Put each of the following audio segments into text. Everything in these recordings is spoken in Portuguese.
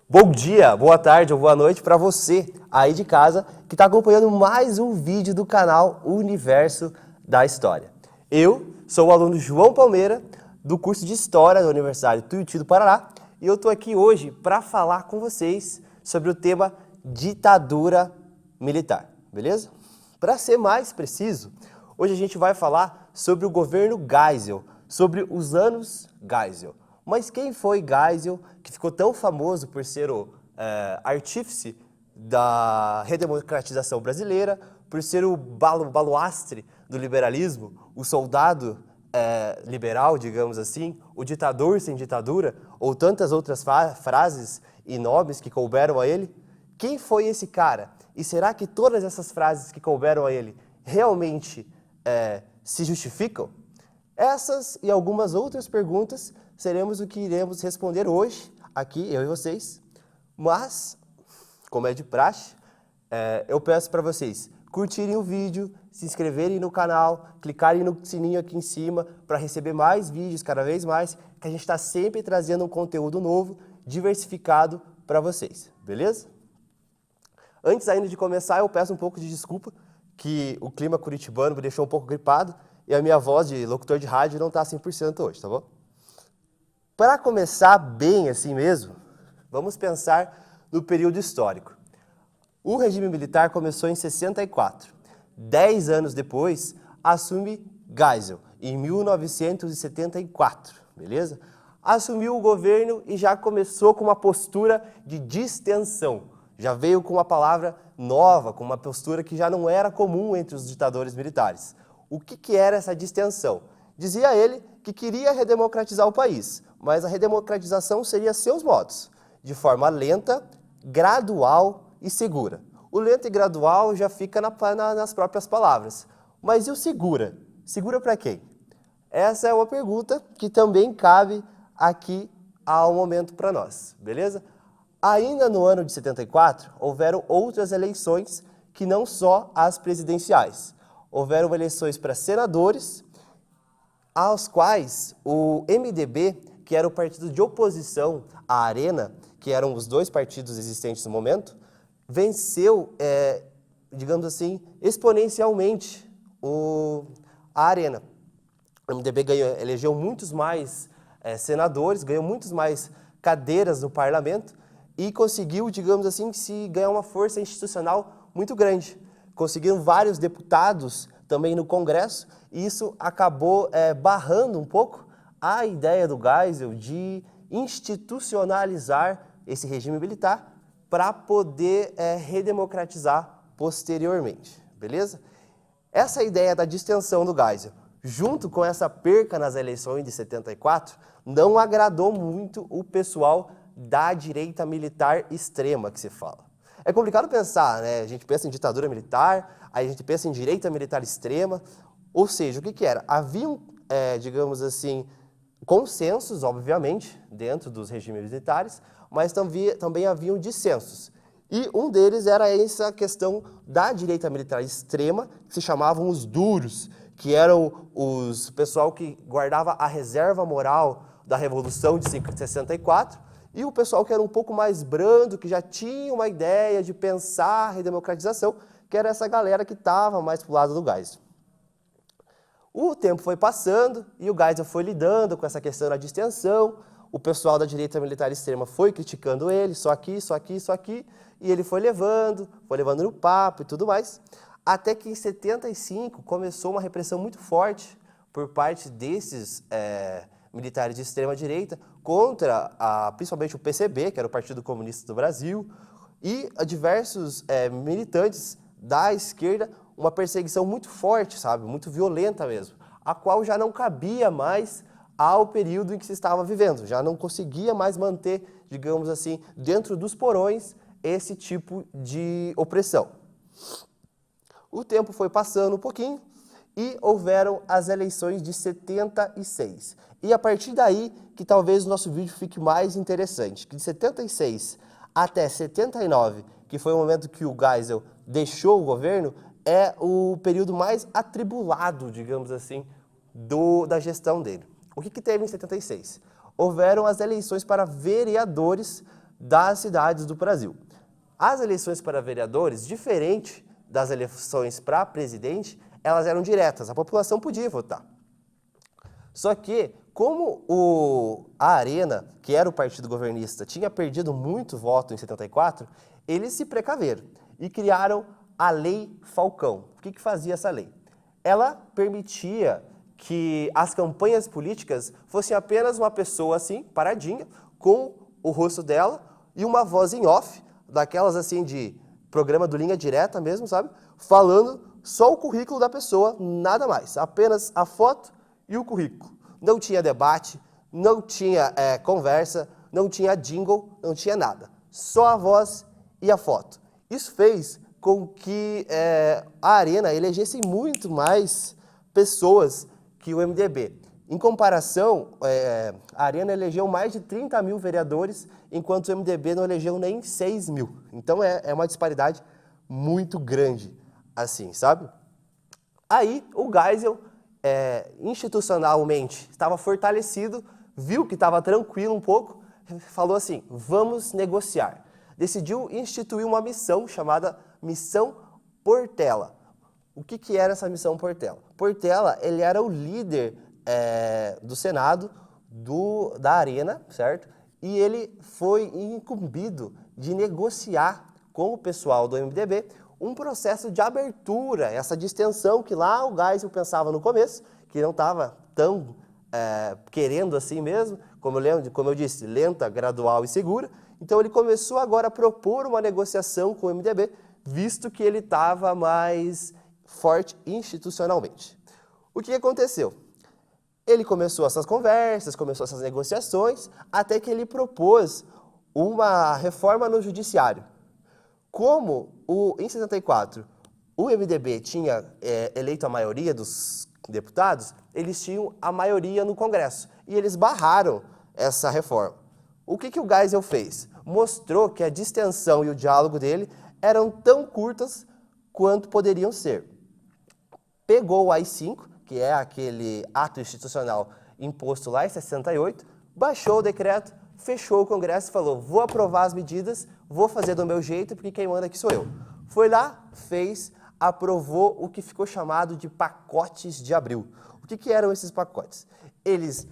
Bom dia, boa tarde ou boa noite para você aí de casa que está acompanhando mais um vídeo do canal Universo da História. Eu sou o aluno João Palmeira, do curso de História da Universidade Tuiuti do Paraná, e eu estou aqui hoje para falar com vocês sobre o tema ditadura militar, beleza? Para ser mais preciso, hoje a gente vai falar sobre o governo Geisel, sobre os anos Geisel. Mas quem foi Geisel, que ficou tão famoso por ser o artífice da redemocratização brasileira, por ser o baluastre do liberalismo, o soldado liberal, digamos assim, o ditador sem ditadura, ou tantas outras frases e nomes que couberam a ele? Quem foi esse cara? E será que todas essas frases que couberam a ele realmente se justificam? Essas e algumas outras perguntas seremos o que iremos responder hoje, aqui, eu e vocês. Mas, como é de praxe, eu peço para vocês curtirem o vídeo, se inscreverem no canal, clicarem no sininho aqui em cima para receber mais vídeos, cada vez mais, que a gente está sempre trazendo um conteúdo novo, diversificado para vocês, beleza? Antes ainda de começar, eu peço um pouco de desculpa, que o clima curitibano me deixou um pouco gripado e a minha voz de locutor de rádio não está 100% hoje, tá bom? Para começar bem assim mesmo, vamos pensar no período histórico. O regime militar começou em 64. 10 anos depois, assume Geisel, em 1974, beleza? Assumiu o governo e já começou com uma postura de distensão. Já veio com uma palavra nova, com uma postura que já não era comum entre os ditadores militares. O que era essa distensão? Dizia ele que queria redemocratizar o país, mas a redemocratização seria a seus modos, de forma lenta, gradual e segura. O lento e gradual já fica nas próprias palavras. Mas e o segura? Segura para quem? Essa é uma pergunta que também cabe aqui ao momento para nós, beleza? Ainda no ano de 74, houveram outras eleições que não só as presidenciais. Houveram eleições para senadores, aos quais o MDB, que era o partido de oposição à Arena, que eram os dois partidos existentes no momento, venceu, digamos assim, exponencialmente a Arena. O MDB elegeu muitos mais senadores, ganhou muitos mais cadeiras no parlamento e conseguiu, digamos assim, se ganhar uma força institucional muito grande. Conseguiram vários deputados também no Congresso, e isso acabou barrando um pouco a ideia do Geisel de institucionalizar esse regime militar para poder redemocratizar posteriormente, beleza? Essa ideia da distensão do Geisel, junto com essa perca nas eleições de 74, não agradou muito o pessoal da direita militar extrema que se fala. É complicado pensar, né? A gente pensa em ditadura militar, aí a gente pensa em direita militar extrema, ou seja, o que era? Haviam, digamos assim, consensos, obviamente, dentro dos regimes militares, mas também haviam dissensos. E um deles era essa questão da direita militar extrema, que se chamavam os duros, que eram os pessoal que guardava a reserva moral da Revolução de 64, e o pessoal que era um pouco mais brando, que já tinha uma ideia de pensar a redemocratização, que era essa galera que estava mais para o lado do Geisel. O tempo foi passando e o Geisel foi lidando com essa questão da distensão, o pessoal da direita militar extrema foi criticando ele, só aqui, só aqui, só aqui, e ele foi levando no papo e tudo mais, até que em 75 começou uma repressão muito forte por parte desses militares de extrema-direita contra, principalmente o PCB, que era o Partido Comunista do Brasil, e a diversos militantes da esquerda, uma perseguição muito forte, sabe, muito violenta mesmo, a qual já não cabia mais ao período em que se estava vivendo, já não conseguia mais manter, digamos assim, dentro dos porões, esse tipo de opressão. O tempo foi passando um pouquinho e houveram as eleições de 76. E a partir daí que talvez o nosso vídeo fique mais interessante, que de 76 até 79, que foi o momento que o Geisel deixou o governo, é o período mais atribulado, digamos assim, da gestão dele. O que teve em 76? Houveram as eleições para vereadores das cidades do Brasil. As eleições para vereadores, diferente das eleições para presidente, elas eram diretas, a população podia votar. Só que, como a Arena, que era o partido governista, tinha perdido muito voto em 74, eles se precaveram e criaram a Lei Falcão. O que fazia essa lei? Ela permitia que as campanhas políticas fossem apenas uma pessoa assim, paradinha, com o rosto dela e uma voz em off, daquelas assim de programa do Linha Direta mesmo, sabe? Falando só o currículo da pessoa, nada mais, apenas a foto e o currículo. Não tinha debate, não tinha conversa, não tinha jingle, não tinha nada. Só a voz e a foto. Isso fez com que a Arena elegesse muito mais pessoas que o MDB. Em comparação, a Arena elegeu mais de 30 mil vereadores, enquanto o MDB não elegeu nem 6 mil. Então é uma disparidade muito grande, assim, sabe? Aí o Geisel, institucionalmente, estava fortalecido, viu que estava tranquilo um pouco, falou assim, vamos negociar. Decidiu instituir uma missão chamada Missão Portela. O que era essa Missão Portela? Portela, ele era o líder do Senado da Arena, certo? E ele foi incumbido de negociar com o pessoal do MDB um processo de abertura, essa distensão que lá o Geisel pensava no começo, que não estava tão querendo assim mesmo, como eu disse, lenta, gradual e segura. Então ele começou agora a propor uma negociação com o MDB, visto que ele estava mais forte institucionalmente. O que aconteceu? Ele começou essas conversas, começou essas negociações, até que ele propôs uma reforma no judiciário. Como em 74 o MDB tinha eleito a maioria dos deputados, eles tinham a maioria no Congresso e eles barraram essa reforma. O que o Geisel fez? Mostrou que a distensão e o diálogo dele eram tão curtas quanto poderiam ser. Pegou o AI-5, que é aquele ato institucional imposto lá em 68, baixou o decreto, fechou o Congresso e falou, vou aprovar as medidas, vou fazer do meu jeito, porque quem manda aqui sou eu. Foi lá, fez, aprovou o que ficou chamado de pacotes de abril. O que eram esses pacotes? Eles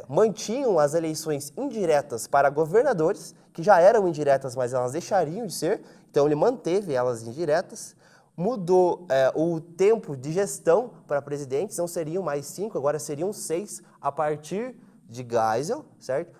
mantinham as eleições indiretas para governadores, que já eram indiretas, mas elas deixariam de ser, então ele manteve elas indiretas, mudou o tempo de gestão para presidentes, não seriam mais 5, agora seriam 6 a partir de Geisel, certo?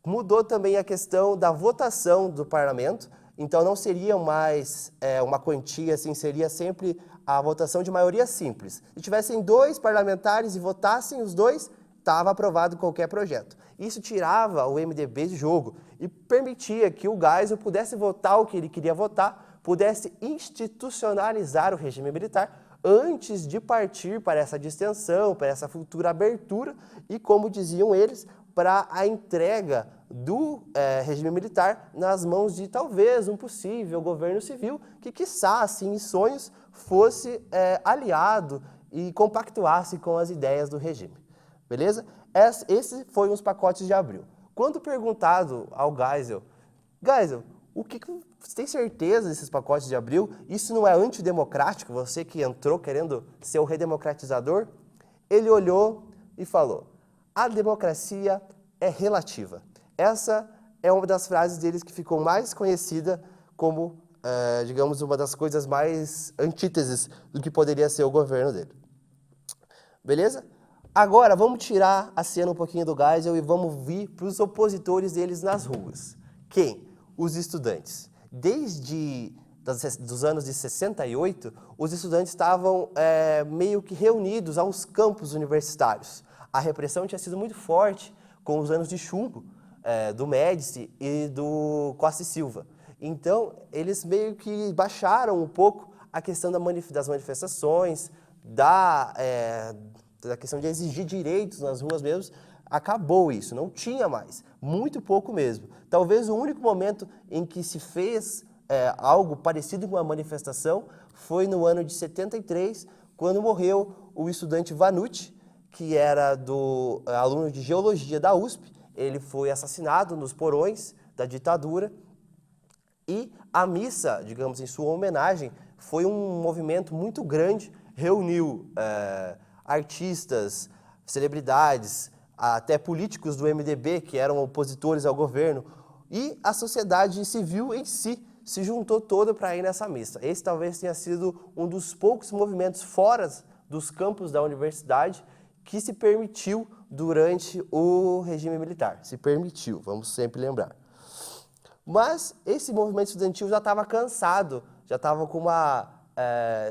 Mudou também a questão da votação do parlamento, então não seria mais uma quantia, assim, seria sempre a votação de maioria simples. Se tivessem 2 parlamentares e votassem os 2, estava aprovado qualquer projeto. Isso tirava o MDB de jogo e permitia que o Geisel pudesse votar o que ele queria votar, pudesse institucionalizar o regime militar antes de partir para essa distensão, para essa futura abertura e, como diziam eles, para a entrega do regime militar nas mãos de talvez um possível governo civil que, quiçá, assim, em sonhos, fosse aliado e compactuasse com as ideias do regime. Beleza? Esses foram os pacotes de abril. Quando perguntado ao Geisel, você tem certeza desses pacotes de abril? Isso não é antidemocrático? Você que entrou querendo ser o redemocratizador? Ele olhou e falou, a democracia é relativa. Essa é uma das frases deles que ficou mais conhecida como, digamos, uma das coisas mais antíteses do que poderia ser o governo dele. Beleza? Agora, vamos tirar a cena um pouquinho do Geisel e vamos vir para os opositores deles nas ruas. Quem? Os estudantes. Desde dos anos de 68, os estudantes estavam meio que reunidos aos campos universitários. A repressão tinha sido muito forte com os anos de chumbo do Médici e do Costa e Silva. Então, eles meio que baixaram um pouco a questão das manifestações, da questão de exigir direitos nas ruas mesmo. Acabou isso, não tinha mais, muito pouco mesmo. Talvez o único momento em que se fez algo parecido com uma manifestação foi no ano de 73, quando morreu o estudante Vanucci, que era aluno de geologia da USP. Ele foi assassinado nos porões da ditadura. E a missa, digamos, em sua homenagem, foi um movimento muito grande, reuniu artistas, celebridades, até políticos do MDB, que eram opositores ao governo, e a sociedade civil em si se juntou toda para ir nessa missa. Esse talvez tenha sido um dos poucos movimentos fora dos campos da universidade que se permitiu durante o regime militar. Se permitiu, vamos sempre lembrar. Mas esse movimento estudantil já estava cansado, já estava com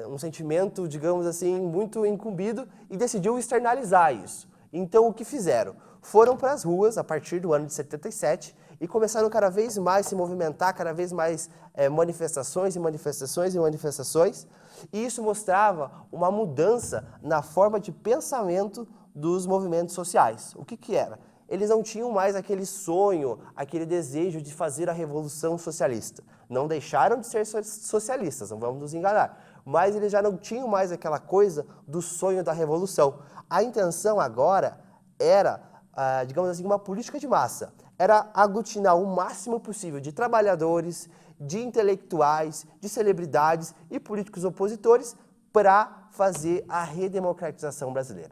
um sentimento, digamos assim, muito incumbido e decidiu externalizar isso. Então, o que fizeram? Foram para as ruas a partir do ano de 77 e começaram cada vez mais a se movimentar, cada vez mais manifestações e manifestações e manifestações. E isso mostrava uma mudança na forma de pensamento dos movimentos sociais. O que era? Eles não tinham mais aquele sonho, aquele desejo de fazer a revolução socialista. Não deixaram de ser socialistas, não vamos nos enganar. Mas eles já não tinham mais aquela coisa do sonho da revolução. A intenção agora era, digamos assim, uma política de massa. Era aglutinar o máximo possível de trabalhadores, de intelectuais, de celebridades e políticos opositores para fazer a redemocratização brasileira.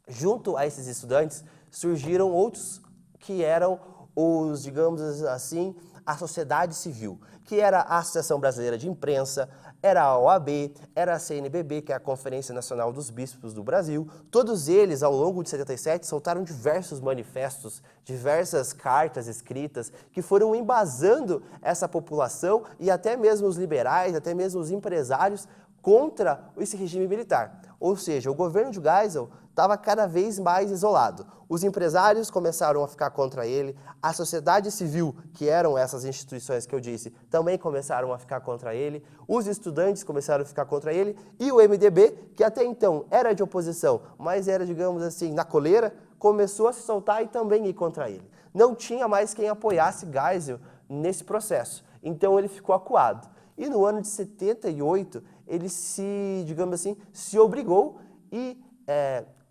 Junto a esses estudantes, surgiram outros que eram os, digamos assim, a sociedade civil, que era a Associação Brasileira de Imprensa, era a OAB, era a CNBB, que é a Conferência Nacional dos Bispos do Brasil. Todos eles, ao longo de 77, soltaram diversos manifestos, diversas cartas escritas, que foram embasando essa população e até mesmo os liberais, até mesmo os empresários, contra esse regime militar. Ou seja, o governo de Geisel estava cada vez mais isolado. Os empresários começaram a ficar contra ele, a sociedade civil, que eram essas instituições que eu disse, também começaram a ficar contra ele, os estudantes começaram a ficar contra ele, e o MDB, que até então era de oposição, mas era, digamos assim, na coleira, começou a se soltar e também ir contra ele. Não tinha mais quem apoiasse Geisel nesse processo, então ele ficou acuado. E no ano de 78, ele se, digamos assim, se obrigou e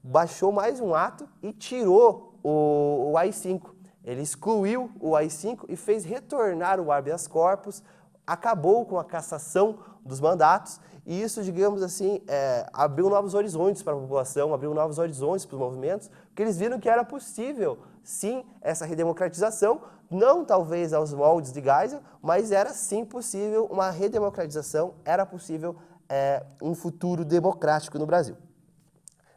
baixou mais um ato e tirou o AI-5. Ele excluiu o AI-5 e fez retornar o habeas corpus, acabou com a cassação dos mandatos e isso, digamos assim, abriu novos horizontes para a população, abriu novos horizontes para os movimentos, porque eles viram que era possível, sim, essa redemocratização, não talvez aos moldes de Geisel, mas era sim possível uma redemocratização, era possível um futuro democrático no Brasil.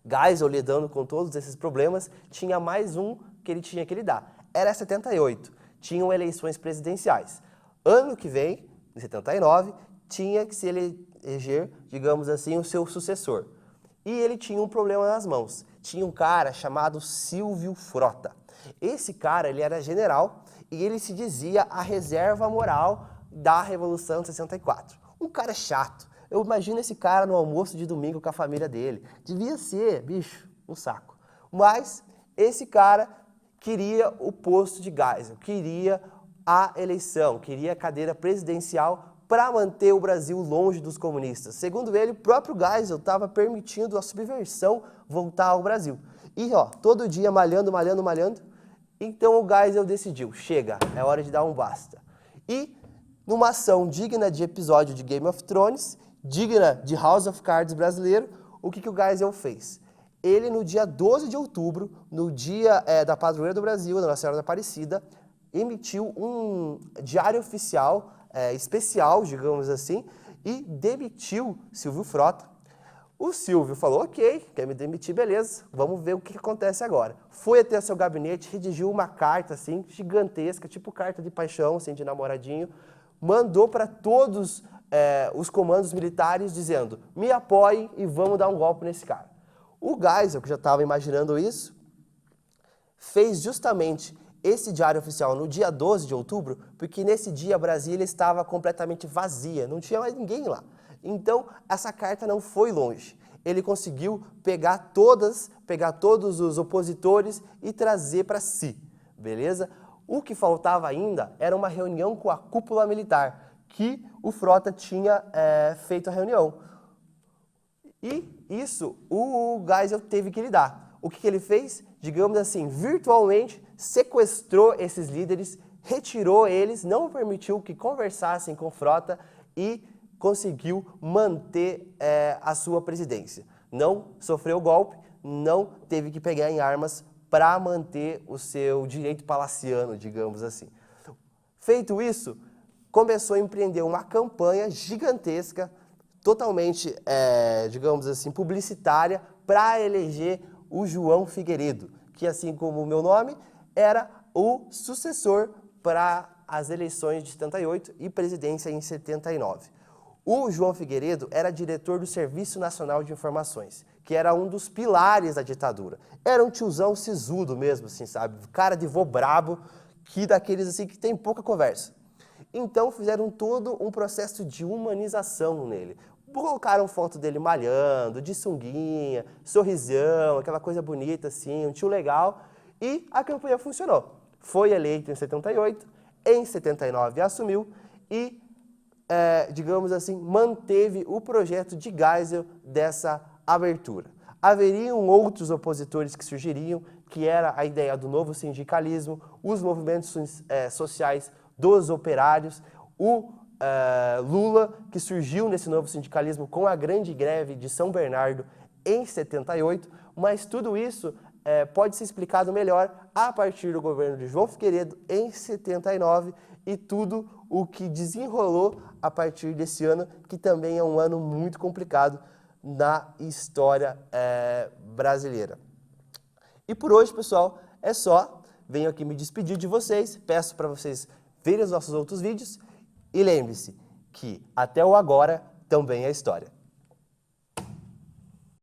Geisel, lidando com todos esses problemas, tinha mais um que ele tinha que lidar. Era 78, tinham eleições presidenciais. Ano que vem, em 79, tinha que se eleger, digamos assim, o seu sucessor. E ele tinha um problema nas mãos. Tinha um cara chamado Silvio Frota. Esse cara, ele era general e ele se dizia a reserva moral da Revolução de 64. Um cara chato. Eu imagino esse cara no almoço de domingo com a família dele. Devia ser, bicho, um saco. Mas esse cara queria o posto de Geisel, queria a eleição, queria a cadeira presidencial para manter o Brasil longe dos comunistas. Segundo ele, o próprio Geisel estava permitindo a subversão voltar ao Brasil. E, todo dia malhando. Então o Geisel decidiu, chega, é hora de dar um basta. E, numa ação digna de episódio de Game of Thrones, digna de House of Cards brasileiro, o que o Geisel fez? Ele, no dia 12 de outubro, no dia da Padroeira do Brasil, da Nossa Senhora da Aparecida, emitiu um diário oficial especial, digamos assim, e demitiu Silvio Frota. O Silvio falou, ok, quer me demitir, beleza, vamos ver o que acontece agora. Foi até seu gabinete, redigiu uma carta assim, gigantesca, tipo carta de paixão, assim, de namoradinho, mandou para todos os comandos militares dizendo, me apoiem e vamos dar um golpe nesse cara. O Geisel, que já estava imaginando isso, fez justamente esse diário oficial no dia 12 de outubro, porque nesse dia Brasília estava completamente vazia, não tinha mais ninguém lá. Então, essa carta não foi longe. Ele conseguiu pegar todos os opositores e trazer para si, beleza? O que faltava ainda era uma reunião com a cúpula militar, que o Frota tinha feito a reunião. E isso o Geisel teve que lidar. O que ele fez? Digamos assim, virtualmente sequestrou esses líderes, retirou eles, não permitiu que conversassem com Frota e conseguiu manter a sua presidência. Não sofreu golpe, não teve que pegar em armas para manter o seu direito palaciano, digamos assim. Feito isso, começou a empreender uma campanha gigantesca, totalmente, digamos assim, publicitária, para eleger o João Figueiredo, que, assim como o meu nome, era o sucessor para as eleições de 78 e presidência em 79. O João Figueiredo era diretor do Serviço Nacional de Informações, que era um dos pilares da ditadura. Era um tiozão sisudo mesmo, assim, sabe? Cara de vô brabo, que daqueles assim que tem pouca conversa. Então fizeram todo um processo de humanização nele. Colocaram foto dele malhando, de sunguinha, sorrisão, aquela coisa bonita assim, um tio legal, e a campanha funcionou. Foi eleito em 78, em 79 assumiu e, digamos assim, manteve o projeto de Geisel dessa abertura. Haveriam outros opositores que surgiriam, que era a ideia do novo sindicalismo, os movimentos sociais dos operários, o Lula, que surgiu nesse novo sindicalismo com a grande greve de São Bernardo em 78, mas tudo isso pode ser explicado melhor a partir do governo de João Figueiredo em 79 e tudo o que desenrolou a partir desse ano, que também é um ano muito complicado na história brasileira. E por hoje, pessoal, é só. Venho aqui me despedir de vocês, peço para vocês verem os nossos outros vídeos e lembre-se que até o agora também é história.